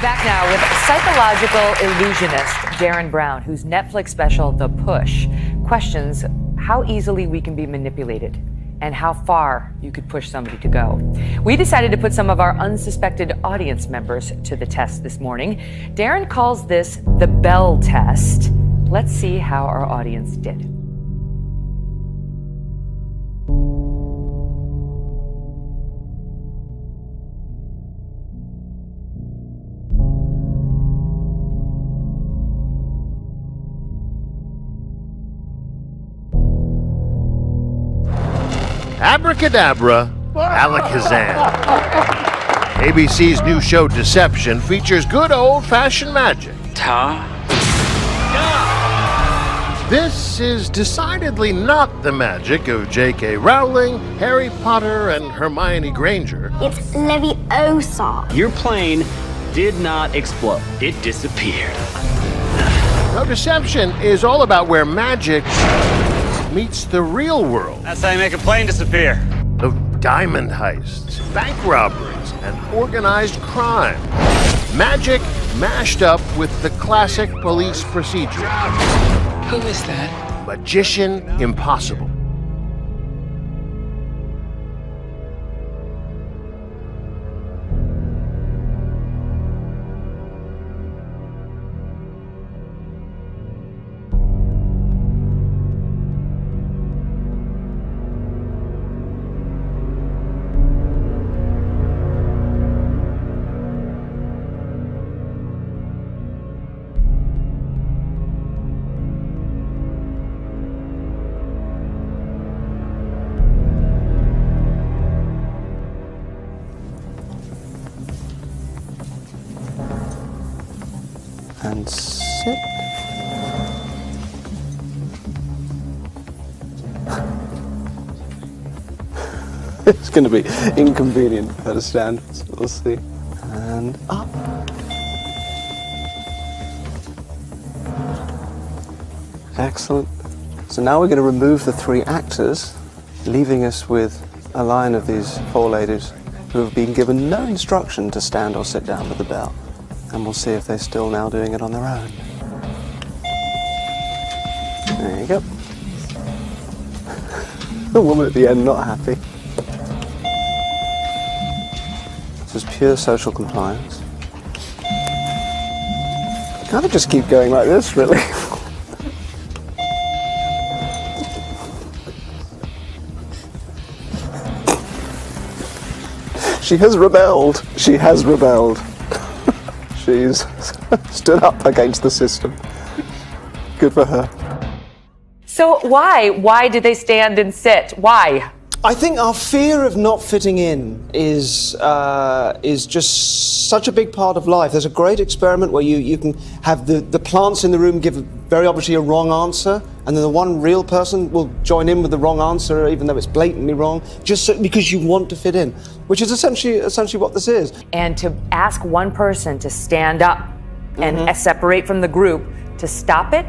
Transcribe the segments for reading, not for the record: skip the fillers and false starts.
Back now with psychological illusionist Darren Brown, whose Netflix special, The Push, questions how easily we can be manipulated and how far you could push somebody to go. We decided to put some of our unsuspected audience members to the test this morning. Darren calls this the Bell test. Let's see how our audience did. Abracadabra, Alakazam. ABC's new show Deception features good old-fashioned magic. This is decidedly not the magic of J.K. Rowling, Harry Potter, and Hermione Granger. It's Leviosa. Your plane did not explode. It disappeared. No, Deception is all about where magic meets the real world. That's how you make a plane disappear. Of diamond heists, bank robberies, and organized crime. Magic mashed up with the classic police procedure. Who is that? Magician Impossible. And sit. It's going to be inconvenient for her to stand, so we'll see. And up. Excellent. So now we're going to remove the three actors, leaving us with a line of these four ladies who have been given no instruction to stand or sit down with the bell. And we'll see if they're still now doing it on their own. There you go. The woman at the end not happy. This is pure social compliance. Can't I just keep going like this, really? She has rebelled. She has rebelled. She's stood up against the system. Good for her. So why did they stand and sit? Why? I think our fear of not fitting in is just such a big part of life. There's a great experiment where you can have the plants in the room give very obviously a wrong answer, and then the one real person will join in with the wrong answer, even though it's blatantly wrong, just so, because you want to fit in, which is essentially what this is. And to ask one person to stand up and separate from the group to stop it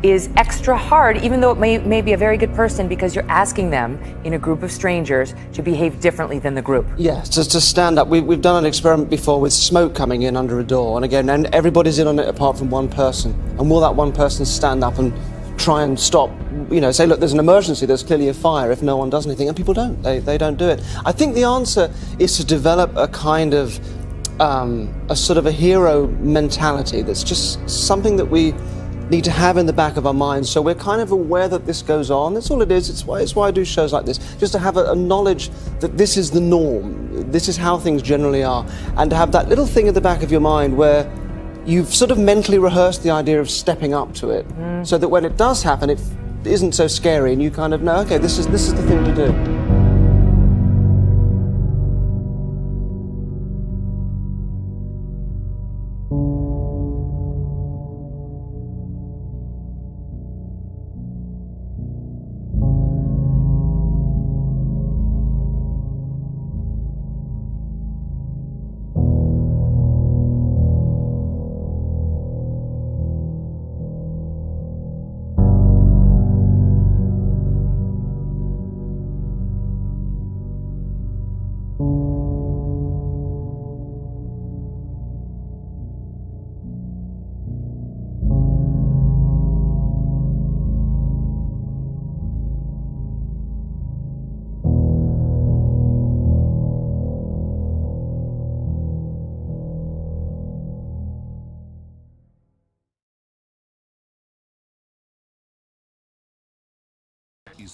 is extra hard, even though it may be a very good person, because you're asking them in a group of strangers to behave differently than the group. Yeah, to stand up. We've done an experiment before with smoke coming in under a door, and again, and everybody's in on it apart from one person. And will that one person stand up and try and stop, say, look, there's an emergency, there's clearly a fire, if no one does anything, and people don't. They don't do it. I think the answer is to develop a kind of, a sort of a hero mentality that's just something that we need to have in the back of our minds, so we're kind of aware that this goes on. That's all it is. It's why I do shows like this, just to have a knowledge that this is the norm, this is how things generally are, and to have that little thing at the back of your mind where you've sort of mentally rehearsed the idea of stepping up to it, so that when it does happen, it isn't so scary, and you kind of know, okay, this is the thing to do.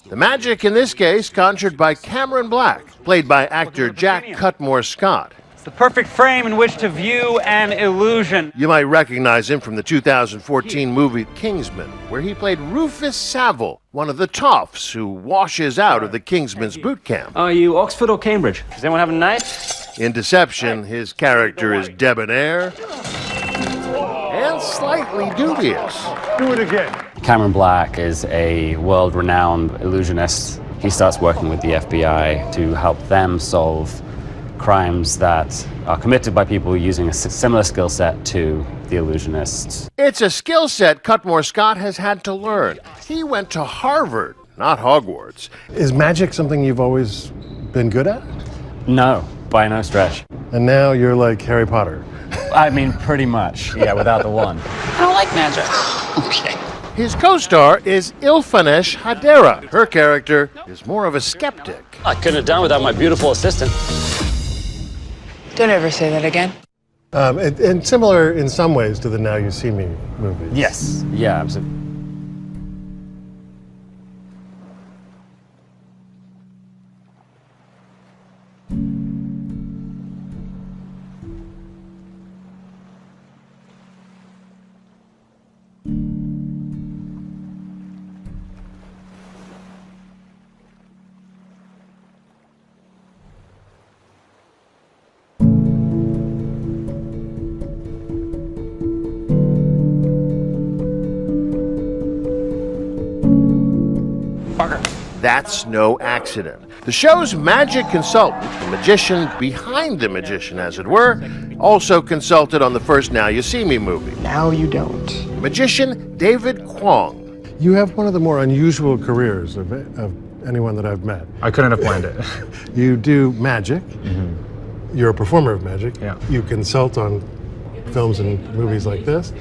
The magic in this case conjured by Cameron Black, played by actor Jack Cutmore Scott. It's the perfect frame in which to view an illusion. You might recognize him from the 2014 movie Kingsman, where he played Rufus Saville, one of the toffs who washes out of the Kingsman's boot camp. Are you Oxford or Cambridge? Does anyone have a knife? In Deception, his character is debonair and slightly dubious. Do it again. Cameron Black is a world-renowned illusionist. He starts working with the FBI to help them solve crimes that are committed by people using a similar skill set to the illusionists. It's a skill set Cutmore Scott has had to learn. He went to Harvard, not Hogwarts. Is magic something you've always been good at? No, by no stretch. And now you're like Harry Potter. I mean, pretty much, yeah, without the one. I don't like magic. Okay. His co-star is Ilfanesh Hadera. Her character is more of a skeptic. I couldn't have done without my beautiful assistant. Don't ever say that again. And similar in some ways to the Now You See Me movies. Yes, yeah, absolutely. That's no accident. The show's magic consultant, the magician behind the magician, as it were, also consulted on the first Now You See Me movie. Now you don't. Magician David Kwong. You have one of the more unusual careers of anyone that I've met. I couldn't have planned it. You do magic. You're a performer of magic. Yeah. You consult on films and movies like this.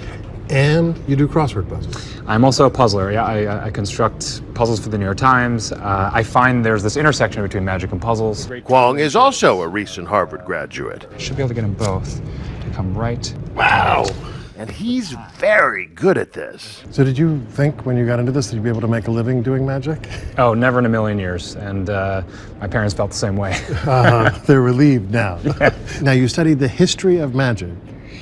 And you do crossword puzzles. I'm also a puzzler. Yeah, I construct puzzles for the New York Times. I find there's this intersection between magic and puzzles. Kwong is also a recent Harvard graduate. Should be able to get them both to come right. Wow! And he's very good at this. So did you think when you got into this that you'd be able to make a living doing magic? Oh, never in a million years. And my parents felt the same way. They're relieved now. Yeah. Now, you studied the history of magic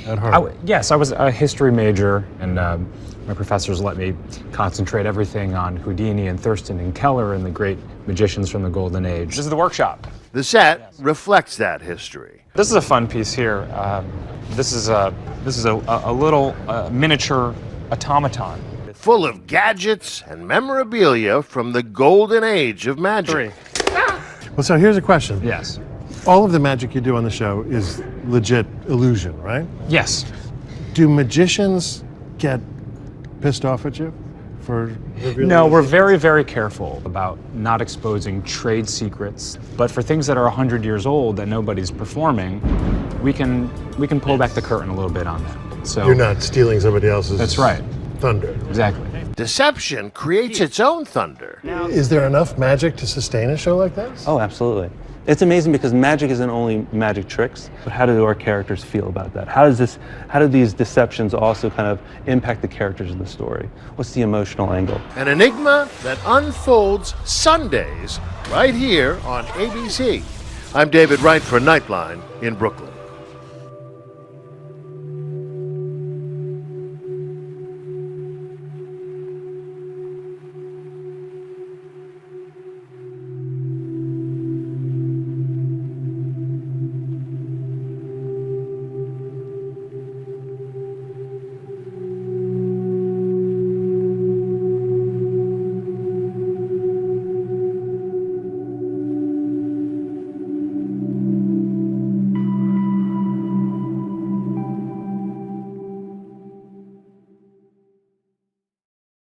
at Harvard. Yes, I was a history major, and my professors let me concentrate everything on Houdini and Thurston and Keller and the great magicians from the Golden Age. This is the workshop. The set reflects that history. This is a fun piece here. This is a little miniature automaton. Full of gadgets and memorabilia from the Golden Age of magic. Well, so here's a question. Yes. All of the magic you do on the show is legit illusion, right? Yes. Do magicians get pissed off at you for revealing? No, we're very, very careful about not exposing trade secrets. But for things that are 100 years old that nobody's performing, we can pull back the curtain a little bit on that. So you're not stealing somebody else's. That's right. Thunder. Exactly. Deception creates its own thunder. Is there enough magic to sustain a show like this? Oh, absolutely. It's amazing because magic isn't only magic tricks, but how do our characters feel about that? How do these deceptions also kind of impact the characters in the story? What's the emotional angle? An enigma that unfolds Sundays right here on ABC. I'm David Wright for Nightline in Brooklyn.